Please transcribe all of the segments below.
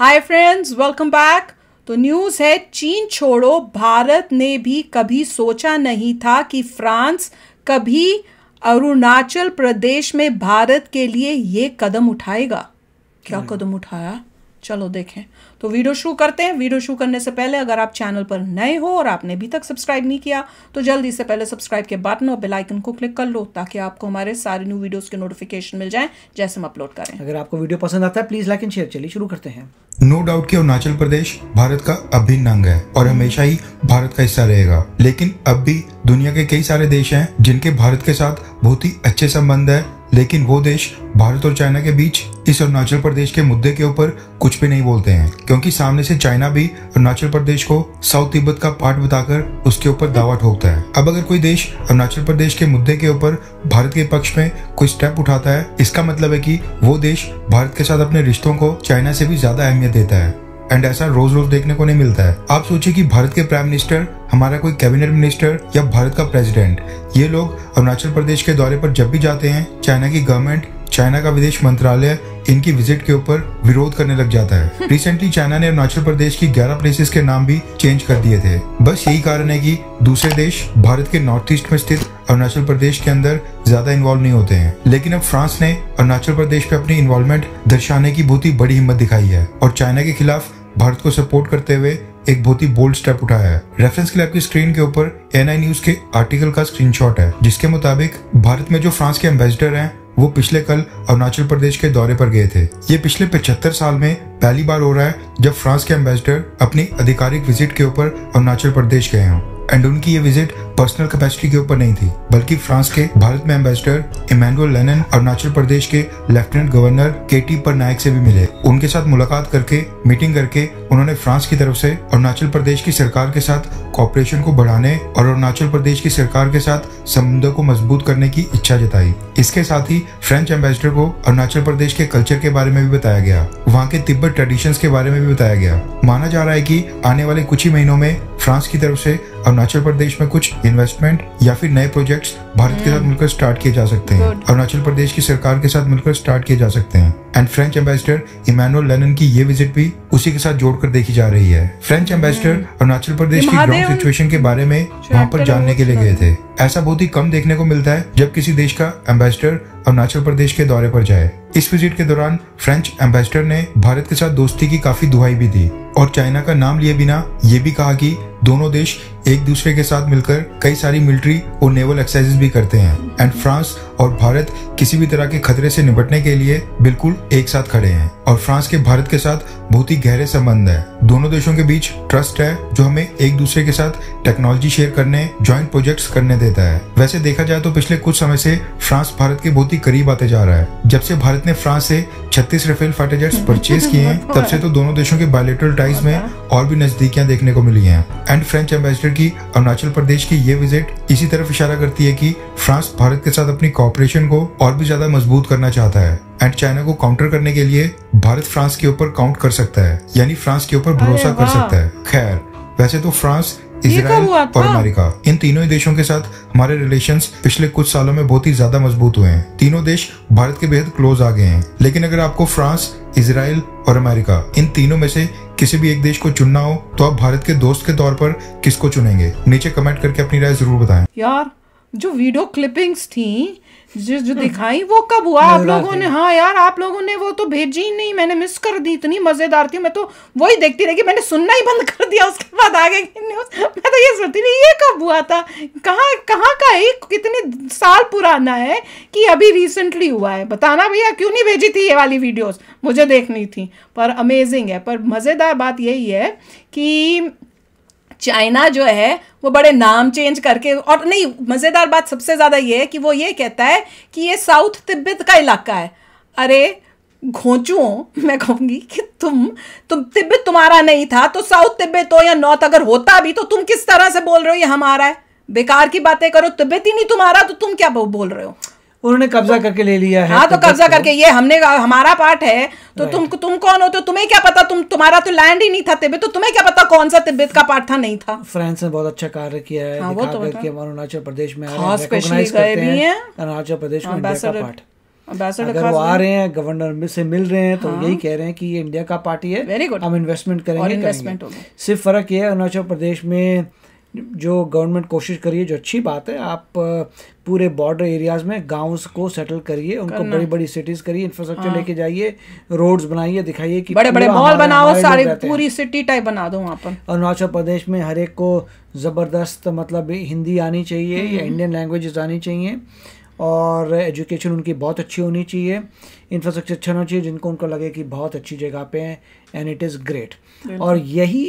Hi friends, welcome back. तो news है, चीन छोड़ो, भारत ने भी कभी सोचा नहीं था कि फ्रांस कभी अरुणाचल प्रदेश में भारत के लिए ये कदम उठाएगा। क्या कदम उठाया, चलो देखें। तो वीडियो शुरू करते हैं। वीडियो शुरू करने से पहले अगर आप चैनल पर नए हो और आपने अभी तक सब्सक्राइब नहीं किया तो जल्दी से पहले सब्सक्राइब के बटन और बेल आइकन को क्लिक कर लो ताकि आपको हमारे सारे न्यू वीडियोस के नोटिफिकेशन मिल जाएं जैसे हम अपलोड करें। अगर आपको वीडियो पसंद आता है प्लीज लाइक एंड शेयर। चलिए शुरू करते हैं। नो डाउट कि अरुणाचल प्रदेश भारत का अभिन्न अंग है और हमेशा ही भारत का हिस्सा रहेगा। लेकिन अब भी दुनिया के कई सारे देश हैं जिनके भारत के साथ बहुत ही अच्छे संबंध है, लेकिन वो देश भारत और चाइना के बीच इस अरुणाचल प्रदेश के मुद्दे के ऊपर कुछ भी नहीं बोलते हैं, क्योंकि सामने से चाइना भी अरुणाचल प्रदेश को साउथ तिब्बत का पार्ट बताकर उसके ऊपर दावा ठोकता है। अब अगर कोई देश अरुणाचल प्रदेश के मुद्दे के ऊपर भारत के पक्ष में कोई स्टेप उठाता है, इसका मतलब है कि वो देश भारत के साथ अपने रिश्तों को चाइना से भी ज्यादा अहमियत देता है। एंड ऐसा रोज रोज देखने को नहीं मिलता है। आप सोचिए कि भारत के प्राइम मिनिस्टर, हमारा कोई कैबिनेट मिनिस्टर या भारत का प्रेसिडेंट, ये लोग अरुणाचल प्रदेश के दौरे पर जब भी जाते हैं, चाइना की गवर्नमेंट, चाइना का विदेश मंत्रालय इनकी विजिट के ऊपर विरोध करने लग जाता है। रिसेंटली चाइना ने अरुणाचल प्रदेश की 11 प्लेसेस के नाम भी चेंज कर दिए थे। बस यही कारण है कि दूसरे देश भारत के नॉर्थ ईस्ट में स्थित अरुणाचल प्रदेश के अंदर ज्यादा इन्वॉल्व नहीं होते हैं। लेकिन अब फ्रांस ने अरुणाचल प्रदेश पे अपनी इन्वॉल्वमेंट दर्शाने की बहुत ही बड़ी हिम्मत दिखाई है और चाइना के खिलाफ भारत को सपोर्ट करते हुए एक बहुत ही बोल्ड स्टेप उठाया है। रेफरेंस के लिए आपकी स्क्रीन के ऊपर एएनआई न्यूज के आर्टिकल का स्क्रीनशॉट है, जिसके मुताबिक भारत में जो फ्रांस के एम्बेसडर हैं वो पिछले कल अरुणाचल प्रदेश के दौरे पर गए थे। ये पिछले 75 साल में पहली बार हो रहा है जब फ्रांस के एम्बेसडर अपनी आधिकारिक विजिट के ऊपर अरुणाचल प्रदेश गए हों। एंड उनकी ये विजिट पर्सनल कैपेसिटी के ऊपर नहीं थी, बल्कि फ्रांस के भारत में ambassador Emmanuel Lenin Arunachal Pradesh के लेफ्टिनेंट गवर्नर केटी परनायक से भी मिले। उनके साथ मुलाकात करके, मीटिंग करके उन्होंने फ्रांस की तरफ से अरुणाचल प्रदेश की सरकार के साथ कोऑपरेशन को बढ़ाने और अरुणाचल प्रदेश की सरकार के साथ संबंधों को मजबूत करने की इच्छा जताई। इसके साथ ही फ्रेंच एम्बेसडर को अरुणाचल प्रदेश के कल्चर के बारे में भी बताया गया, वहाँ के तिब्बत ट्रेडिशंस के बारे में भी बताया गया। माना जा रहा है कि आने वाले कुछ ही महीनों में फ्रांस की तरफ से अरुणाचल प्रदेश में कुछ इन्वेस्टमेंट या फिर नए प्रोजेक्ट्स भारत के साथ मिलकर स्टार्ट किए जा सकते हैं, अरुणाचल प्रदेश की सरकार के साथ मिलकर स्टार्ट किए जा सकते हैं। And French ambassador Emmanuel Lenin की ये विजिट भी उसी के साथ जोड़कर देखी जा रही है। फ्रेंच एम्बेसडर अरुणाचल प्रदेश की ग्राउंड सिचुएशन के बारे में वहाँ पर जानने के लिए गए थे। ऐसा बहुत ही कम देखने को मिलता है जब किसी देश का एम्बेसडर अरुणाचल प्रदेश के दौरे पर जाए। इस विजिट के दौरान फ्रेंच एम्बेसडर ने भारत के साथ दोस्ती की काफी दुहाई भी दी और चाइना का नाम लिए बिना ये भी कहा कि दोनों देश एक दूसरे के साथ मिलकर कई सारी मिलिट्री और नेवल एक्सरसाइजेस भी करते हैं। एंड फ्रांस और भारत किसी भी तरह के खतरे से निपटने के लिए बिल्कुल एक साथ खड़े हैं और फ्रांस के भारत के साथ बहुत ही गहरे संबंध है। दोनों देशों के बीच ट्रस्ट है जो हमें एक दूसरे के साथ टेक्नोलॉजी शेयर करने, ज्वाइंट प्रोजेक्ट्स करने देता है। वैसे देखा जाए तो पिछले कुछ समय से फ्रांस भारत के बहुत ही करीब आते जा रहा है। जब से भारत ने फ्रांस से 36 राफेल फाइटर जेट्स परचेज किए हैं, तब से तो दोनों देशों के बायलैटरल टाइज में और भी नजदीकियां देखने को मिली हैं। एंड फ्रेंच एम्बेसडर की अरुणाचल प्रदेश की ये विजिट इसी तरफ इशारा करती है कि फ्रांस भारत के साथ अपनी कोऑपरेशन को और भी ज्यादा मजबूत करना चाहता है। एंड चाइना को काउंटर करने के लिए भारत फ्रांस के ऊपर काउंट कर सकता है, यानी फ्रांस के ऊपर भरोसा कर सकता है। खैर, वैसे तो फ्रांस, इजराइल और अमेरिका, इन तीनों ही देशों के साथ हमारे रिलेशंस पिछले कुछ सालों में बहुत ही ज्यादा मजबूत हुए हैं। तीनों देश भारत के बेहद क्लोज आ गए हैं। लेकिन अगर आपको फ्रांस, इजराइल और अमेरिका, इन तीनों में से किसी भी एक देश को चुनना हो तो आप भारत के दोस्त के तौर पर किसको चुनेंगे? नीचे कमेंट करके अपनी राय जरूर बताएं। यार, जो वीडियो क्लिपिंग्स थी जो दिखाई वो कब हुआ आप लोगों ने? हाँ यार, आप लोगों ने वो तो भेजी ही नहीं, मैंने मिस कर दी। इतनी मजेदार थी, मैं तो वही देखती रही कि मैंने सुनना ही बंद कर दिया। उसके बाद आगे की न्यूज मैं तो ये सोचती रही ये कब हुआ था, कहाँ का है, कितने साल पुराना है कि अभी रिसेंटली हुआ है? बताना भैया, क्यों नहीं भेजी थी ये वाली वीडियोस? मुझे देखनी थी। पर अमेजिंग है। पर मजेदार बात यही है कि चाइना जो है वो बड़े नाम चेंज करके, और नहीं, मजेदार बात सबसे ज्यादा ये है कि वो ये कहता है कि ये साउथ तिब्बत का इलाका है। अरे घोंचुओं, मैं कहूंगी कि तुम तिब्बत तुम्हारा नहीं था तो साउथ तिब्बत हो या नॉर्थ अगर होता भी तो तुम किस तरह से बोल रहे हो ये हमारा है? बेकार की बातें करो। तिब्बत ही नहीं तुम्हारा तो तुम क्या बोल रहे हो? उन्होंने कब्जा करके ले लिया है। हाँ, तो कब्जा करके ये हमारा पार्ट है तो तुम कौन हो? तो तुम्हें क्या पता? तुम्हारा तो लैंड ही नहीं था तिब्बत, तो तुम्हें क्या पता कौन सा तिब्बत का पार्ट था, नहीं था? फ्रांस ने बहुत अच्छा कार्य किया है। हाँ, वो तो अरुणाचल प्रदेश में स्पेशली गए भी हैं अरुणाचल प्रदेश में इंडिया का पार्ट। Ambassador अगर वो आ रहे हैं गवर्नर में से मिल रहे हैं तो यही कह रहे हैं कि ये इंडिया का पार्टी है, वेरी गुड, हम इन्वेस्टमेंट करेंगे, और इन्वेस्टमेंट होगी। सिर्फ फर्क ये है अरुणाचल प्रदेश में जो गवर्नमेंट कोशिश करिए, जो अच्छी बात है, आप पूरे बॉर्डर एरियाज में गांव्स को सेटल करिए, उनको बड़ी बड़ी सिटीज करिए, इंफ्रास्ट्रक्चर लेके जाइए, रोड्स बनाइए, दिखाइए कि बड़े बड़े मॉल बनाओ, सारी पूरी सिटी टाइप बना दो वहाँ पर। अरुणाचल प्रदेश में हर एक को जबरदस्त मतलब हिंदी आनी चाहिए या इंडियन लैंग्वेजेस आनी चाहिए, और एजुकेशन उनकी बहुत अच्छी होनी चाहिए, इंफ्रास्ट्रक्चर अच्छा होना चाहिए, जिनको उनको लगे कि बहुत अच्छी जगह पे हैं एंड इट इज़ ग्रेट। और यही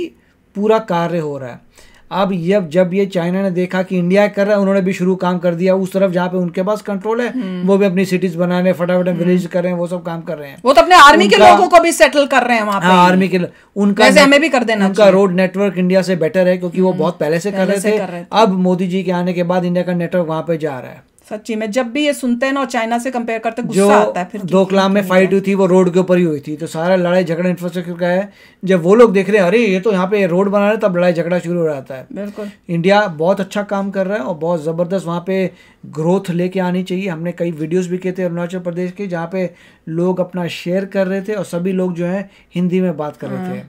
पूरा कार्य हो रहा है। अब जब ये चाइना ने देखा कि इंडिया कर रहा है, उन्होंने भी शुरू काम कर दिया उस तरफ जहाँ पे उनके पास कंट्रोल है, वो भी अपनी सिटीज बना रहे हैं, फटाफट विलेज कर रहे हैं, वो सब काम कर रहे हैं। वो तो अपने आर्मी के लोगों को भी सेटल कर रहे हैं वहाँ पे। हाँ, आर्मी के उनका हमें भी कर देना उनका रोड नेटवर्क इंडिया से बेटर है, क्योंकि वो बहुत पहले से कर रहे थे। अब मोदी जी के आने के बाद इंडिया का नेटवर्क वहाँ पे जा रहा है। सच्ची में जब भी ये सुनते हैं ना और चाइना से कंपेयर करते हैं, गुस्सा आता है। फिर डोकलाम में फाइट हुई थी, वो रोड के ऊपर ही हुई थी, तो सारा लड़ाई झगड़ा इंफ्रास्ट्रक्चर का है। जब वो लोग देख रहे हैं अरे ये तो यहाँ पे रोड बना रहे हैं, तब लड़ाई झगड़ा शुरू हो जाता है। बिल्कुल, इंडिया बहुत अच्छा काम कर रहा है और बहुत ज़बरदस्त वहाँ पे ग्रोथ लेके आनी चाहिए। हमने कई वीडियोस भी किए थे अरुणाचल प्रदेश के, जहाँ पे लोग अपना शेयर कर रहे थे और सभी लोग जो है हिंदी में बात कर रहे थे,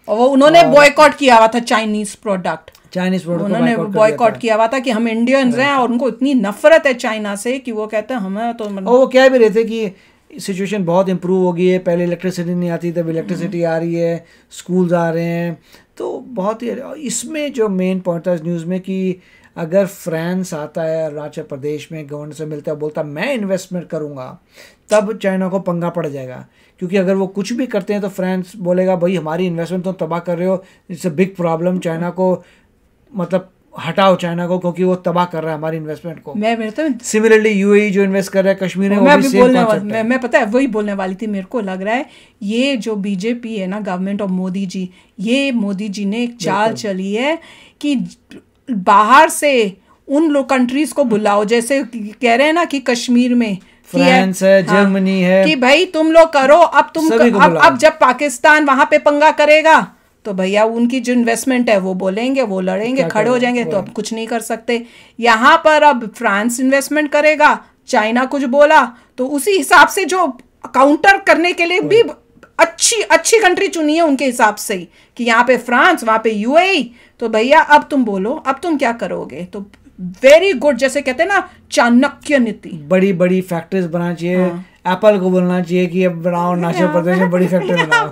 और वो उन्होंने बॉयकॉट किया हुआ था चाइनीज प्रोडक्ट, उन्होंने बॉयकॉट किया हुआ था कि हम इंडियंस हैं, और उनको इतनी नफरत है चाइना से कि वो कहते हैं हमें तो वो कह भी रहे थे कि सिचुएशन बहुत इम्प्रूव हो गई है, पहले इलेक्ट्रिसिटी नहीं आती, तब इलेक्ट्रिसिटी आ रही है, स्कूल्स आ रहे हैं, तो बहुत ही। इसमें जो मेन पॉइंट था इस न्यूज़ में कि अगर फ्रांस आता है अरुणाचल प्रदेश में, गवर्नर से मिलता है, बोलता मैं इन्वेस्टमेंट करूँगा, तब चाइना को पंगा पड़ जाएगा। क्योंकि अगर वो कुछ भी करते हैं तो फ्रांस बोलेगा भाई हमारी इन्वेस्टमेंट तो तबाह कर रहे हो, it's a big problem, China को मतलब हटाओ चाइना को, क्योंकि वो तबाह कर रहा है हमारी इन्वेस्टमेंट को। सिमिलरली यूएई जो इन्वेस्ट कर रहा है कश्मीर में, मैं पता है वही बोलने वाली थी। मेरे को लग रहा है ये जो बीजेपी है ना, गवर्नमेंट ऑफ मोदी जी, ये मोदी जी ने एक चाल चली है कि बाहर से उन लोग कंट्रीज को बुलाओ, जैसे कह रहे हैं ना कि कश्मीर में फ्रांस है, जर्मनी है, कि भाई तुम लोग करो, अब जब पाकिस्तान वहां पे पंगा करेगा तो भैया उनकी जो इन्वेस्टमेंट है वो बोलेंगे, वो लड़ेंगे, खड़े हो जाएंगे, तो अब कुछ नहीं कर सकते। यहाँ पर अब फ्रांस इन्वेस्टमेंट करेगा, चाइना कुछ बोला तो उसी हिसाब से जो काउंटर करने के लिए भी अच्छी कंट्री चुनी है उनके हिसाब से ही, कि यहाँ पे फ्रांस, वहां पे यूएई, तो भैया अब तुम बोलो, अब तुम क्या करोगे। तो वेरी गुड, जैसे कहते हैं ना चाणक्य नीति, बड़ी बड़ी फैक्ट्रीज बनाना चाहिए। एप्पल को बोलना चाहिए कि अब बनाओ अरुणाचल प्रदेश में बड़ी फैक्ट्री बनाओ,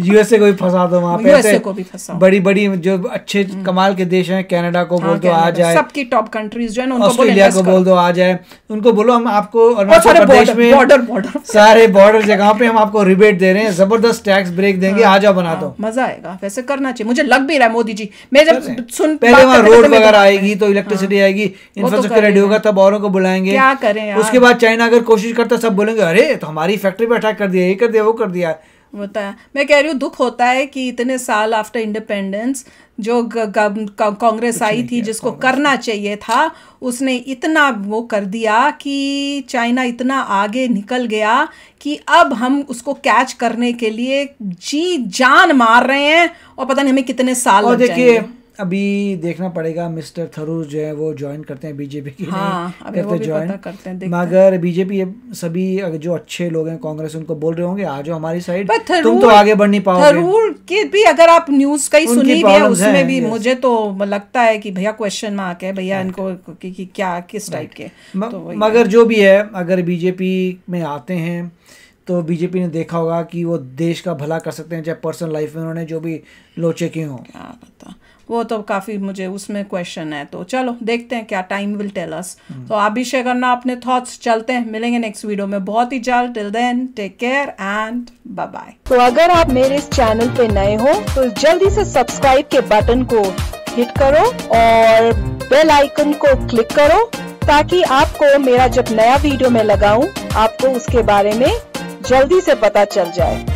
यूएसए को भी फंसा दो वहाँ पे, यूएसए को भी फंसाओ, बड़ी बड़ी जो अच्छे कमाल के देश हैं, कनाडा को बोल दो आ जाए, सबकी टॉप कंट्रीज जो है ना, ऑस्ट्रेलिया को बोल दो आ जाए, उनको बोलो हम आपको अरुणाचल प्रदेश में बॉर्डर सारे बॉर्डर जगह पे हम आपको रिबेट दे रहे हैं, जबरदस्त टैक्स ब्रेक देंगे, आ जाओ बना दो, मजा आएगा। वैसे करना चाहिए, मुझे लग भी रहा है मोदी जी, मैं जब सुन पहले वहाँ रोड वगैरह आएगी तो इलेक्ट्रिसिटी आएगी, इंफ्रास्ट्रक्चर रेडी होगा, तब औरों को बुलाएंगे, क्या करें। उसके बाद चाइना अगर कोशिश करता सब बोलेंगे अरे तो हमारी फैक्ट्री पे अटैक कर दिया, ये कर दिया, वो कर दिया। होता है, मैं कह रही हूँ दुख होता है कि इतने साल आफ्टर इंडिपेंडेंस जो कांग्रेस आई थी, जिसको करना चाहिए था, उसने इतना वो कर दिया कि चाइना इतना आगे निकल गया कि अब हम उसको कैच करने के लिए जी जान मार रहे हैं, और पता नहीं हमें कितने साल लग जाएंगे। अभी देखना पड़ेगा, मिस्टर थरूर जो है वो ज्वाइन करते हैं बीजेपी की, अभी वो भी पता करते हैं, मगर बीजेपी सभी जो अच्छे लोग हैं कांग्रेस उनको बोल रहे होंगे आ जाओ हमारी साइड, तुम तो आगे बढ़ नहीं पाओगे। थरूर की भी अगर आप न्यूज कई सुनी भी है, उसमें भी मुझे तो लगता है कि भैया क्वेश्चन मार्क है, भैया इनको कि क्या किस टाइप के। मगर जो भी है, अगर बीजेपी में आते हैं तो बीजेपी ने देखा होगा कि वो देश का भला कर सकते हैं, चाहे पर्सनल लाइफ में उन्होंने जो भी लोचे किए हों, क्या पता, वो तो काफ़ी मुझे उसमें क्वेश्चन है। तो चलो देखते हैं क्या, टाइम विल टेल अस। तो आप भी शेयर करना अपने थॉट्स। चलते हैं, मिलेंगे नेक्स्ट वीडियो में बहुत ही जल्द। Till then take care and bye bye. तो अगर आप मेरे इस चैनल पे नए हो तो जल्दी से सब्सक्राइब के बटन को हिट करो और बेल आइकन को क्लिक करो, ताकि आपको मेरा जब नया वीडियो मैं लगाऊं आपको उसके बारे में जल्दी से पता चल जाए।